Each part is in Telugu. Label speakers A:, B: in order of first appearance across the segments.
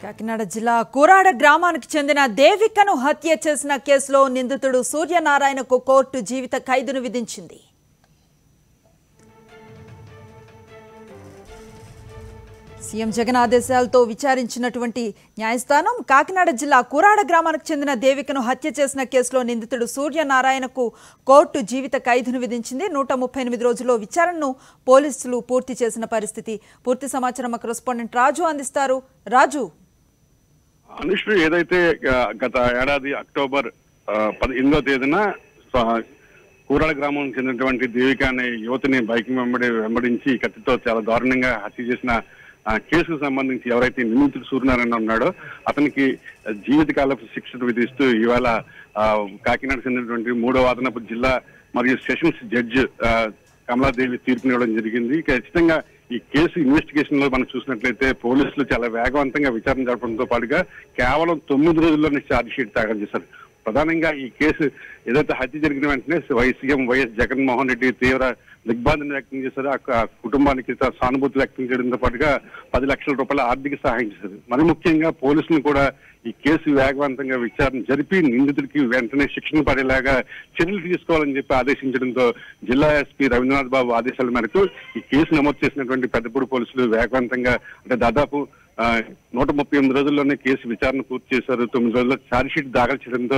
A: కాకినాడ జిల్లా కోరాడ గ్రామానికి చెందిన దేవికను హత్య చేసిన కేసులో నిందితుడు సూర్యనారాయణకు కోర్టు జీవిత ఖైదును విధించింది. సీఎం జగన్ ఆదేశాలతో విచారించినటువంటి న్యాయస్థానం కాకినాడ జిల్లా కోరాడ గ్రామానికి చెందిన దేవికను హత్య చేసిన కేసులో నిందితుడు సూర్యనారాయణకు కోర్టు జీవిత ఖైదును విధించింది. 138 రోజుల్లో విచారణను పోలీసులు పూర్తి చేసిన పరిస్థితి. పూర్తి సమాచారం మా కరెస్పాండెంట్ రాజు అందిస్తారు. రాజు,
B: అనుష్ఠ ఏదైతే గత ఏడాది అక్టోబర్ 18వ తేదీన కూరాడ గ్రామం చెందినటువంటి దేవిక అనే యువతిని బైకింగ్ వెంబడించి కత్తితో చాలా దారుణంగా హత్య చేసిన కేసుకు సంబంధించి ఎవరైతే నిందితుడు సూర్యనారాయణ ఉన్నాడో అతనికి జీవితకాలపు శిక్షను విధిస్తూ ఇవాళ కాకినాడ చెందినటువంటి 3వ అదనపు జిల్లా మరియు సెషన్స్ జడ్జి కమలాదేవి తీర్పునివ్వడం జరిగింది. ఖచ్చితంగా ఈ కేసు ఇన్వెస్టిగేషన్ లో మనం చూసినట్లయితే పోలీసులు చాలా వేగవంతంగా విచారణ జరపడంతో పాటుగా కేవలం 9 రోజుల్లోనే ఛార్జ్ షీట్ దాఖలు చేశారు. ప్రధానంగా ఈ కేసు ఏదైతే హత్య జరిగిన వెంటనే సీఎం వైఎస్ జగన్మోహన్ రెడ్డి తీవ్ర దిగ్బాంధన వ్యక్తం చేశారు. ఆ కుటుంబానికి సానుభూతి వ్యక్తం చేయడంతో పాటుగా 10 లక్షల రూపాయల ఆర్థిక సహాయం చేశారు. మరి ముఖ్యంగా పోలీసులు కూడా ఈ కేసు వేగవంతంగా విచారణ జరిపి నిందితుడికి వెంటనే శిక్షణ పడేలాగా చర్యలు తీసుకోవాలని చెప్పి ఆదేశించడంతో జిల్లా ఎస్పీ రవీంద్రనాథ్ బాబు ఆదేశాల మేరకు ఈ కేసు నమోదు చేసినటువంటి పెద్దపూడి పోలీసులు వేగవంతంగా అంటే దాదాపు 138 రోజుల్లోనే కేసు విచారణ పూర్తి చేశారు. 9 రోజుల్లో ఛార్జ్ షీట్ దాఖలు చేయడంతో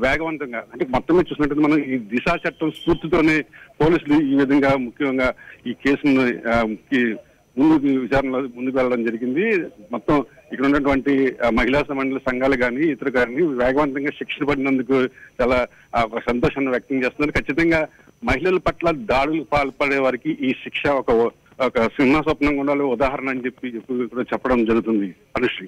B: వేగవంతంగా అంటే మొత్తమే చూసినట్టు మనం ఈ దిశా చట్టం స్ఫూర్తితోనే పోలీసులు ఈ విధంగా ముఖ్యంగా ఈ కేసును విచారణలో ముందుకు వెళ్ళడం జరిగింది. మొత్తం ఇక్కడ ఉన్నటువంటి మహిళా మండలి సంఘాలు కానీ ఇతర కానీ వేగవంతంగా శిక్షణ పడినందుకు చాలా సంతోషాన్ని వ్యక్తం చేస్తున్నారు. ఖచ్చితంగా మహిళల పట్ల దాడులు పాల్పడే వారికి ఈ శిక్ష ఒక సింహ స్వప్నంగా ఉండాలి ఉదాహరణ అని చెప్పి కూడా చెప్పడం జరుగుతుంది. అనుశ్రీ.